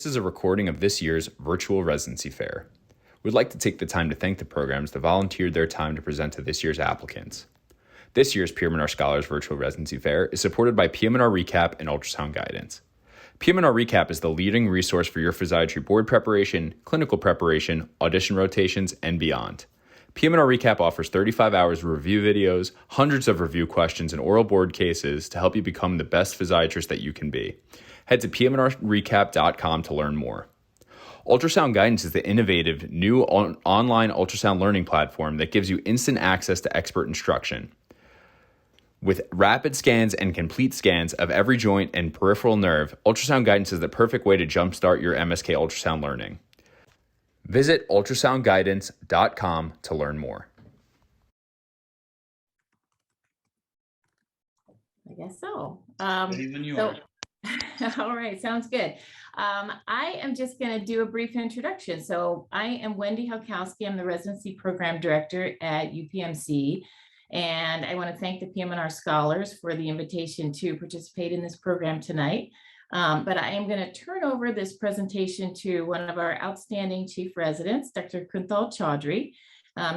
This is a recording of this year's Virtual Residency Fair. We'd like to take the time to thank the programs that volunteered their time to present to this year's applicants. This year's PM&R Scholars Virtual Residency Fair is supported by PM&R Recap and Ultrasound Guidance. PM&R Recap is the leading resource for your physiatry board preparation, clinical preparation, audition rotations, and beyond. PM&R Recap offers 35 hours of review videos, hundreds of review questions, and oral board cases to help you become the best physiatrist that you can be. Head to pmnrrecap.com to learn more. Ultrasound Guidance is the innovative new online ultrasound learning platform that gives you instant access to expert instruction. With rapid scans and complete scans of every joint and peripheral nerve, Ultrasound Guidance is the perfect way to jumpstart your MSK ultrasound learning. Visit ultrasoundguidance.com to learn more. I guess so. Ready when you are. All right, sounds good. I am just going to do a brief introduction. So I am Wendy Halkowski. I'm the Residency Program Director at UPMC. And I want to thank the PM&R Scholars for the invitation to participate in this program tonight. But I am going to turn over this presentation to one of our outstanding chief residents, Dr. Quintin Halkowski,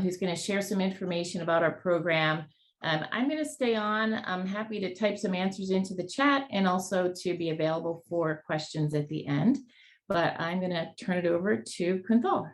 who's going to share some information about our program. I'm going to stay on. I'm happy to type some answers into the chat and also to be available for questions at the end. But I'm going to turn it over to Quintin.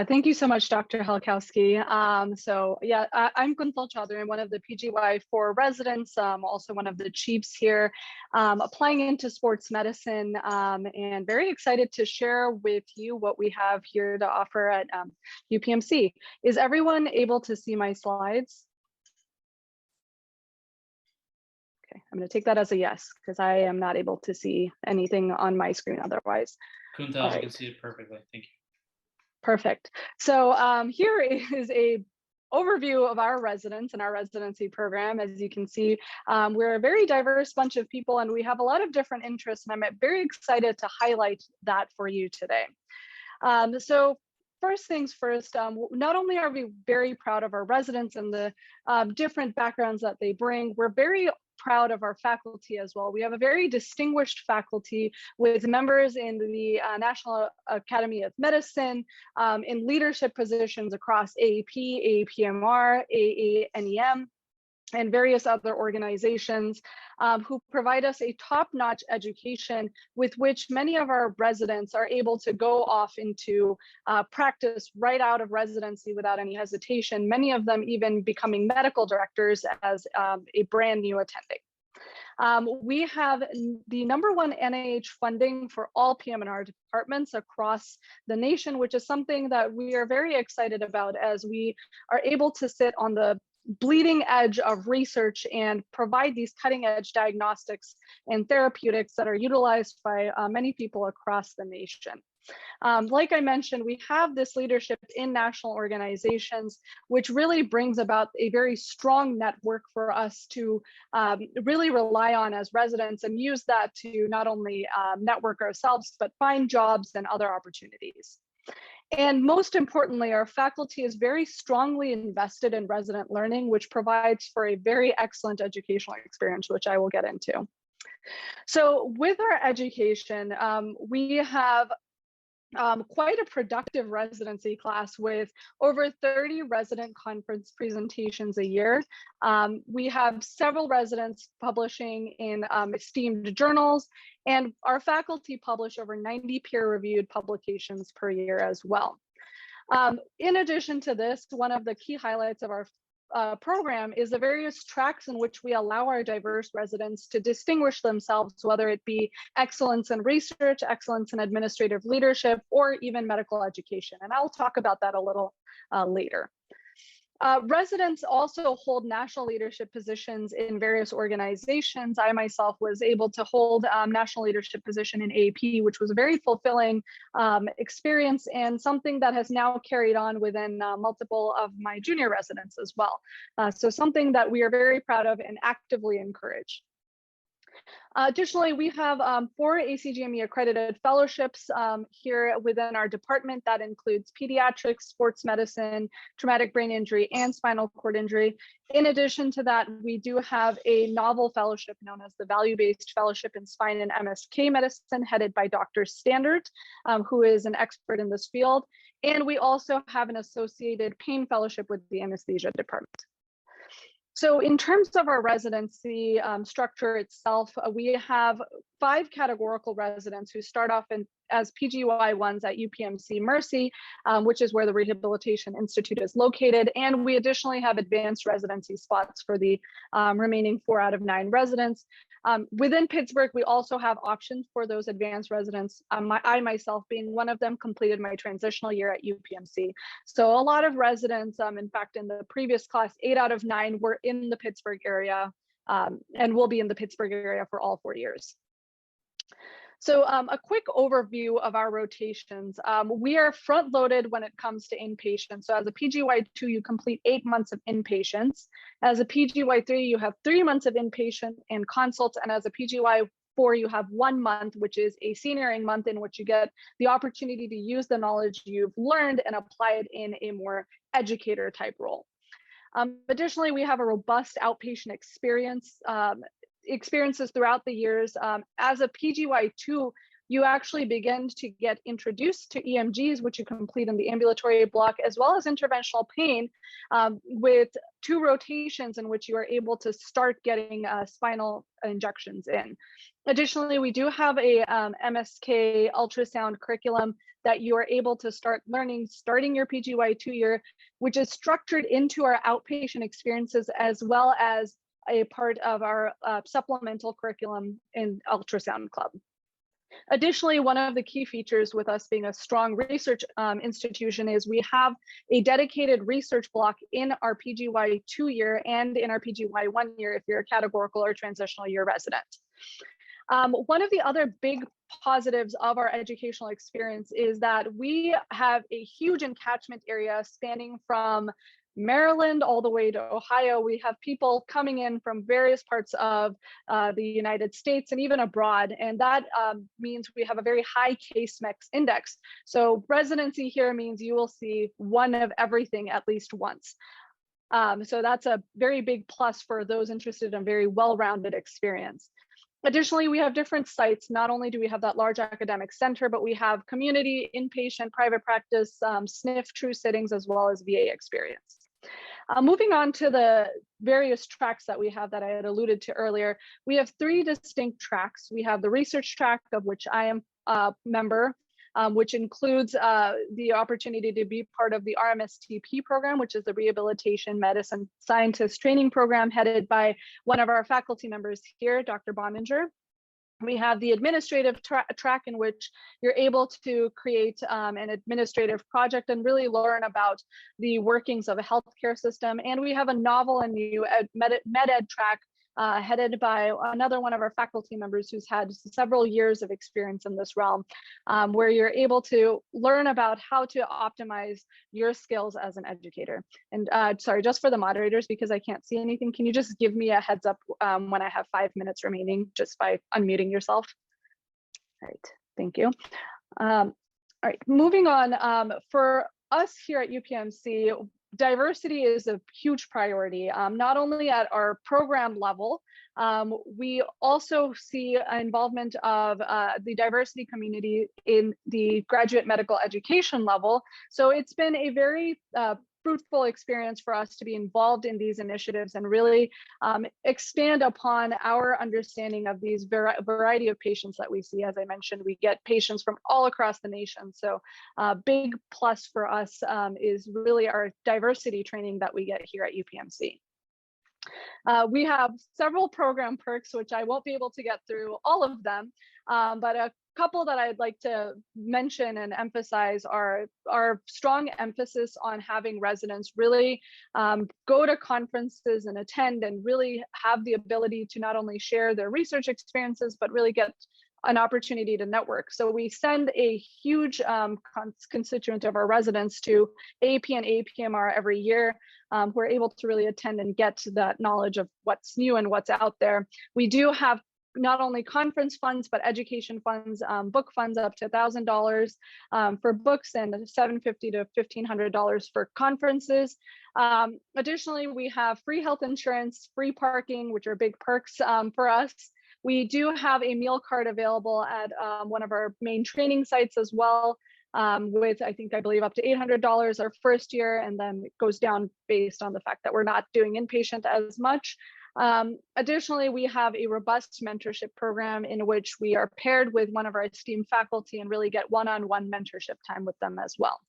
Thank you so much, Dr. Halkowski. I'm Quintin Halkowski. I'm one of the PGY4 residents, also one of the chiefs here, applying into sports medicine, and very excited to share with you what we have here to offer at UPMC. Is everyone able to see my slides? Okay, I'm going to take that as a yes, because I am not able to see anything on my screen otherwise. Quintin, I can see it perfectly. Thank you. Perfect. So here is a overview of our residents and our residency program. As you can see, we're a very diverse bunch of people and we have a lot of different interests, and I'm very excited to highlight that for you today. So first things first, not only are we very proud of our residents and the different backgrounds that they bring, we're very proud of our faculty as well. We have a very distinguished faculty with members in the National Academy of Medicine, in leadership positions across AAP, AAPMR, AANEM, and various other organizations who provide us a top-notch education with which many of our residents are able to go off into practice right out of residency without any hesitation, many of them even becoming medical directors as a brand new attending. We have the #1 NIH funding for all PM&R departments across the nation, which is something that we are very excited about as we are able to sit on the bleeding edge of research and provide these cutting edge diagnostics and therapeutics that are utilized by many people across the nation. Like I mentioned, we have this leadership in national organizations, which really brings about a very strong network for us to really rely on as residents and use that to not only network ourselves, but find jobs and other opportunities. And most importantly, our faculty is very strongly invested in resident learning, which provides for a very excellent educational experience, which I will get into. So with our education, we have quite a productive residency class with over 30 resident conference presentations a year. We have several residents publishing in esteemed journals, and our faculty publish over 90 peer-reviewed publications per year as well. In addition to this, one of the key highlights of our program is the various tracks in which we allow our diverse residents to distinguish themselves, whether it be excellence in research, excellence in administrative leadership, or even medical education. And I'll talk about that a little later. Residents also hold national leadership positions in various organizations. I myself was able to hold national leadership position in AAP, which was a very fulfilling experience and something that has now carried on within multiple of my junior residents as well. So something that we are very proud of and actively encourage. Additionally, we have 4 ACGME accredited fellowships here within our department. That includes pediatrics, sports medicine, traumatic brain injury, and spinal cord injury. In addition to that, we do have a novel fellowship known as the Value-Based Fellowship in Spine and MSK Medicine, headed by Dr. Standard, who is an expert in this field. And we also have an associated pain fellowship with the anesthesia department. So in terms of our residency structure itself, we have 5 categorical residents who start off as PGY1s at UPMC Mercy, which is where the Rehabilitation Institute is located. And we additionally have advanced residency spots for the remaining 4 out of 9 residents. Within Pittsburgh, we also have options for those advanced residents. I myself, being one of them, completed my transitional year at UPMC. So a lot of residents, in fact, in the previous class, 8 out of 9 were in the Pittsburgh area and will be in the Pittsburgh area for all 4 years. So a quick overview of our rotations. We are front loaded when it comes to inpatient. So as a PGY2, you complete 8 months of inpatients. As a PGY3, you have 3 months of inpatient and consults. And as a PGY4, you have 1 month, which is a senioring month in which you get the opportunity to use the knowledge you've learned and apply it in a more educator type role. Additionally, we have a robust outpatient experiences throughout the years. As a PGY2, you actually begin to get introduced to EMGs, which you complete in the ambulatory block, as well as interventional pain, with 2 rotations in which you are able to start getting spinal injections in. Additionally, we do have a MSK ultrasound curriculum that you are able to start learning starting your PGY2 year, which is structured into our outpatient experiences as well as a part of our supplemental curriculum in ultrasound club. Additionally, one of the key features with us being a strong research institution is we have a dedicated research block in our PGY2 year and in our PGY1 year if you're a categorical or transitional year resident. One of the other big positives of our educational experience is that we have a huge catchment area spanning from Maryland all the way to Ohio. We have people coming in from various parts of the United States and even abroad, and that means we have a very high case mix index. So residency here means you will see one of everything at least once. So that's a very big plus for those interested in a very well-rounded experience. Additionally, we have different sites. Not only do we have that large academic center, but we have community, inpatient, private practice, SNF, true sittings, as well as VA experience. Moving on to the various tracks that we have that I had alluded to earlier, we have 3 distinct tracks. We have the research track, of which I am a member, which includes the opportunity to be part of the RMSTP program, which is the Rehabilitation Medicine Scientist Training Program headed by one of our faculty members here, Dr. Boninger. We have the administrative track in which you're able to create an administrative project and really learn about the workings of a healthcare system. And we have a novel and new med ed track headed by another one of our faculty members who's had several years of experience in this realm, where you're able to learn about how to optimize your skills as an educator. And sorry, just for the moderators, because I can't see anything, can you just give me a heads up when I have 5 minutes remaining, just by unmuting yourself? All right, thank you. All right, moving on. For us here at UPMC, diversity is a huge priority, not only at our program level, we also see involvement of the diversity community in the graduate medical education level. So it's been a very fruitful experience for us to be involved in these initiatives and really expand upon our understanding of these variety of patients that we see. As I mentioned, we get patients from all across the nation. So a big plus for us is really our diversity training that we get here at UPMC. We have several program perks, which I won't be able to get through all of them, but a couple that I'd like to mention and emphasize are our strong emphasis on having residents really go to conferences and attend and really have the ability to not only share their research experiences, but really get an opportunity to network. So we send a huge constituent of our residents to AP and APMR every year. We're able to really attend and get that knowledge of what's new and what's out there. We do have not only conference funds, but education funds, book funds up to $1,000 for books and $750 to $1,500 for conferences. Additionally, we have free health insurance, free parking, which are big perks for us. We do have a meal card available at one of our main training sites as well, with I believe up to $800 our first year, and then it goes down based on the fact that we're not doing inpatient as much. Additionally, we have a robust mentorship program in which we are paired with one of our esteemed faculty and really get one-on-one mentorship time with them as well.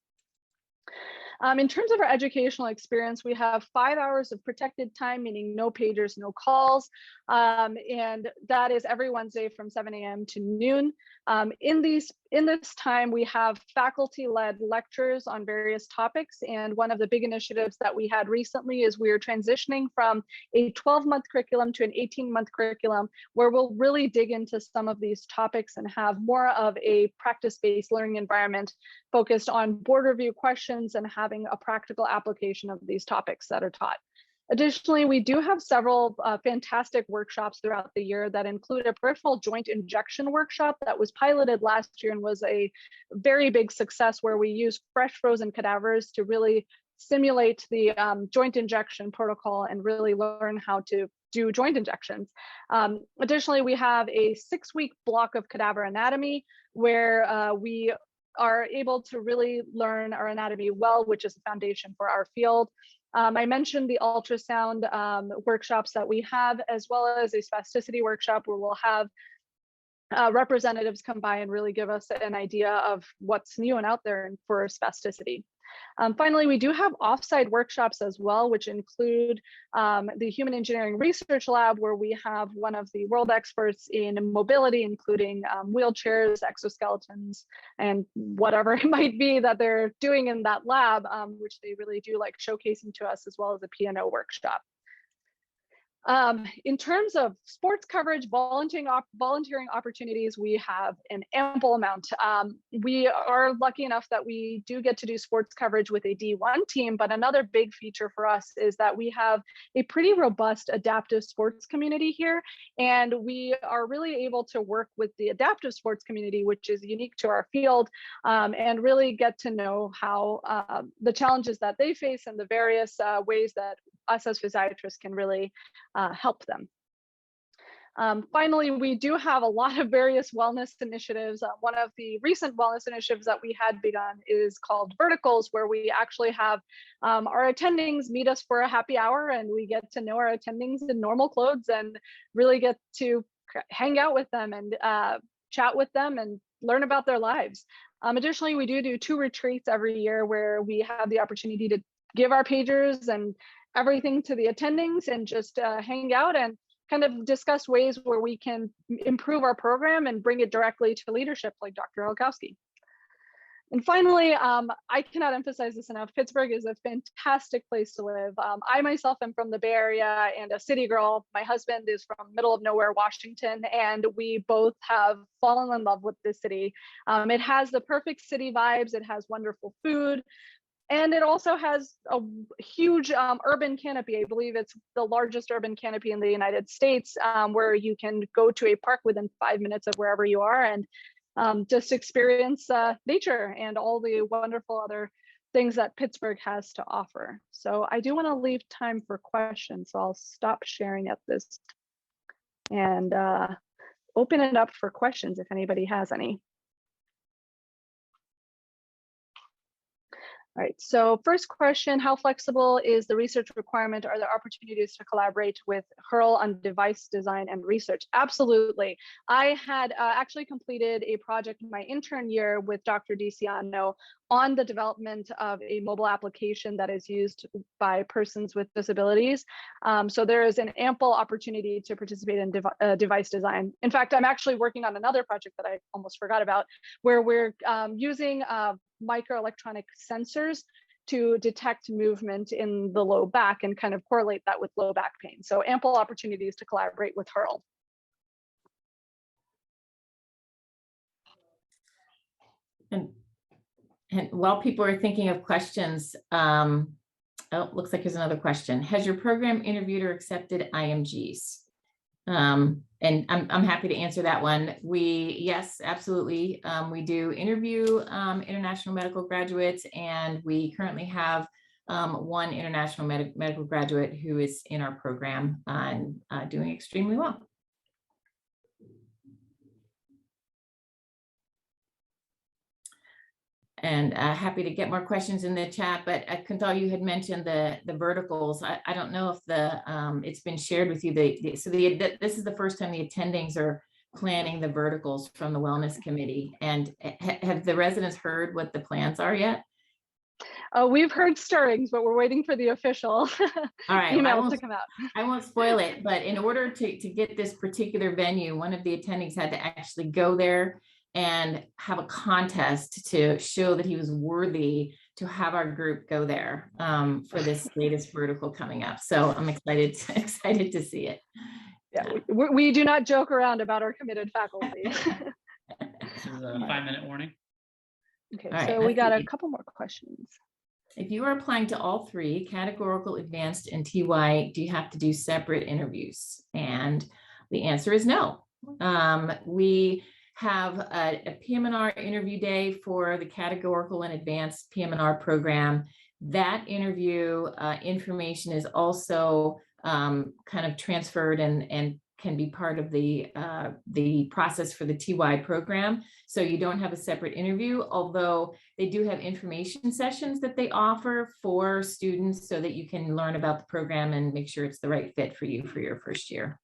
In terms of our educational experience, we have 5 hours of protected time, meaning no pagers, no calls. And that is every Wednesday from 7 a.m. to noon. In this time, we have faculty-led lectures on various topics. And one of the big initiatives that we had recently is we are transitioning from a 12-month curriculum to an 18-month curriculum, where we'll really dig into some of these topics and have more of a practice-based learning environment focused on board review questions and having a practical application of these topics that are taught. Additionally, we do have several fantastic workshops throughout the year that include a peripheral joint injection workshop that was piloted last year and was a very big success, where we used fresh frozen cadavers to really simulate the joint injection protocol and really learn how to do joint injections. Additionally, we have a 6-week block of cadaver anatomy where we are able to really learn our anatomy well, which is the foundation for our field. I mentioned the ultrasound workshops that we have, as well as a spasticity workshop where we'll have representatives come by and really give us an idea of what's new and out there for spasticity. Finally, we do have offsite workshops as well, which include the Human Engineering Research Lab, where we have one of the world experts in mobility, including wheelchairs, exoskeletons, and whatever it might be that they're doing in that lab, which they really do like showcasing to us, as well as a P&O workshop. In terms of sports coverage, volunteering opportunities, we have an ample amount. We are lucky enough that we do get to do sports coverage with a D1 team, but another big feature for us is that we have a pretty robust adaptive sports community here, and we are really able to work with the adaptive sports community, which is unique to our field, and really get to know how the challenges that they face and the various ways that us as physiatrists can really help them. Finally, we do have a lot of various wellness initiatives. One of the recent wellness initiatives that we had begun is called Verticals, where we actually have our attendings meet us for a happy hour, and we get to know our attendings in normal clothes and really get to hang out with them and chat with them and learn about their lives. Additionally, we do 2 retreats every year where we have the opportunity to give our pagers and everything to the attendings and just hang out and kind of discuss ways where we can improve our program and bring it directly to leadership like Dr. Halkowski. And finally, I cannot emphasize this enough, Pittsburgh is a fantastic place to live. I myself am from the Bay Area and a city girl. My husband is from middle of nowhere, Washington, and we both have fallen in love with this city. It has the perfect city vibes, it has wonderful food, and it also has a huge urban canopy. I believe it's the largest urban canopy in the United States, where you can go to a park within 5 minutes of wherever you are and just experience nature and all the wonderful other things that Pittsburgh has to offer. So I do want to leave time for questions, so I'll stop sharing at this and open it up for questions if anybody has any. All right, so first question, how flexible is the research requirement? Are there opportunities to collaborate with HURL on device design and research? Absolutely. I had actually completed a project in my intern year with Dr. DiCiano on the development of a mobile application that is used by persons with disabilities. So there is an ample opportunity to participate in device design. In fact, I'm actually working on another project that I almost forgot about, where we're using microelectronic sensors to detect movement in the low back and kind of correlate that with low back pain. So ample opportunities to collaborate with HURL. And while people are thinking of questions, oh, looks like there's another question. Has your program interviewed or accepted IMGs? And I'm happy to answer that one. Yes, absolutely. We do interview international medical graduates, and we currently have one international medical graduate who is in our program and doing extremely well. And happy to get more questions in the chat, but Quintin, you had mentioned the verticals. I don't know if it's been shared with you. This is the first time the attendings are planning the verticals from the Wellness Committee. And have the residents heard what the plans are yet? We've heard stirrings, but we're waiting for the official All right, email to come out. I won't spoil it, but in order to get this particular venue, one of the attendings had to actually go there and have a contest to show that he was worthy to have our group go there for this latest vertical coming up. So I'm excited to see it. Yeah, we do not joke around about our committed faculty. This is a 5-minute warning. Okay, All right, so we got a couple more questions. If you are applying to all three, categorical, advanced, and TY, do you have to do separate interviews? And the answer is no. We have a PM&R interview day for the categorical and advanced PM&R program. That interview information is also kind of transferred and can be part of the process for the TY program. So you don't have a separate interview, although they do have information sessions that they offer for students so that you can learn about the program and make sure it's the right fit for you for your first year.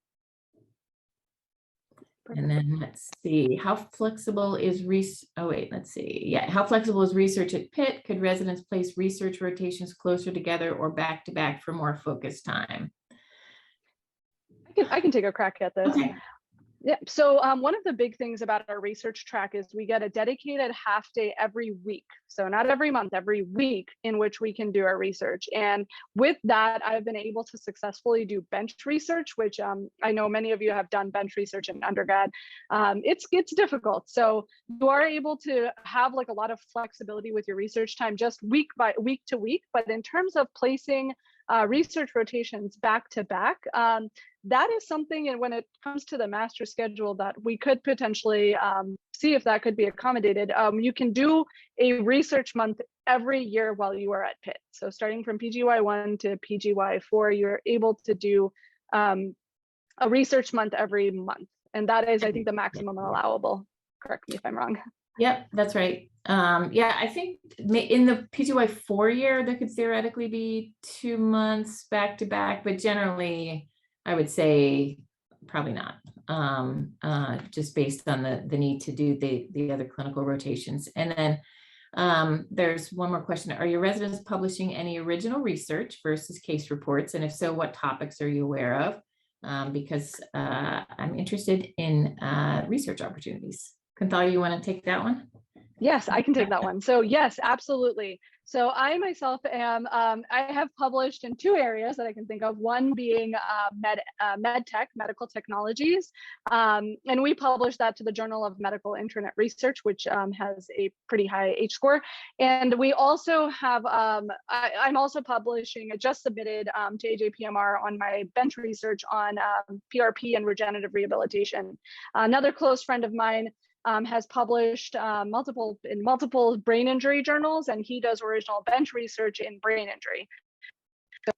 And then let's see, how flexible is how flexible is research at Pitt? Could residents place research rotations closer together or back to back for more focused time? I can take a crack at this. Okay. Yeah, so one of the big things about our research track is we get a dedicated half day every week. So not every month, every week in which we can do our research. And with that, I've been able to successfully do bench research, which I know many of you have done bench research in undergrad. It's difficult. So you are able to have like a lot of flexibility with your research time just week to week. But in terms of placing research rotations back to back, that is something, and when it comes to the master schedule, that we could potentially see if that could be accommodated. You can do a research month every year while you are at Pitt. So starting from PGY1 to PGY4, you're able to do a research month every month. And that is, I think, the maximum allowable. Correct me if I'm wrong. Yep, that's right. Yeah, I think in the PGY4 year, there could theoretically be 2 months back to back, but generally, I would say probably not, just based on the need to do the other clinical rotations. And then there's one more question. Are your residents publishing any original research versus case reports? And if so, what topics are you aware of? Because I'm interested in research opportunities. Quintin, you want to take that one? Yes, I can take that one. So yes, absolutely. So I myself am, I have published in 2 areas that I can think of, one being med tech, medical technologies. And we published that to the Journal of Medical Internet Research, which has a pretty high H score. And we also have, I'm also publishing, I just submitted to AJPMR on my bench research on PRP and regenerative rehabilitation. Another close friend of mine has published multiple brain injury journals, and he does original bench research in brain injury. So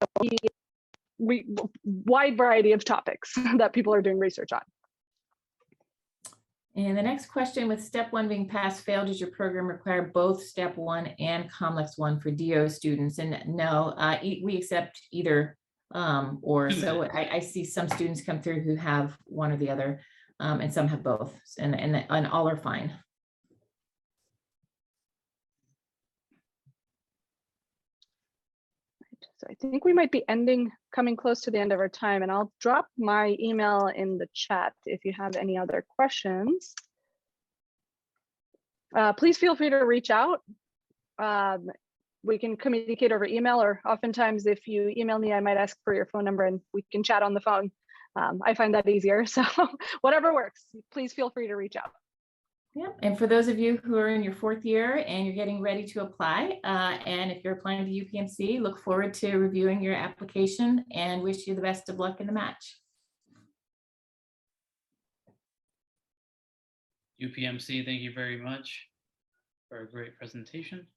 wide variety of topics that people are doing research on. And the next question, with step 1 being pass fail, does your program require both step 1 and COMLEX 1 for DO students? And no, we accept either or. So I see some students come through who have one or the other. And some have both, and all are fine. So I think we might be coming close to the end of our time, and I'll drop my email in the chat if you have any other questions. Please feel free to reach out. We can communicate over email, or oftentimes if you email me, I might ask for your phone number and we can chat on the phone. I find that easier. So whatever works, please feel free to reach out. Yeah, and for those of you who are in your 4th year and you're getting ready to apply, and if you're applying to UPMC, look forward to reviewing your application and wish you the best of luck in the match. UPMC, thank you very much for a great presentation.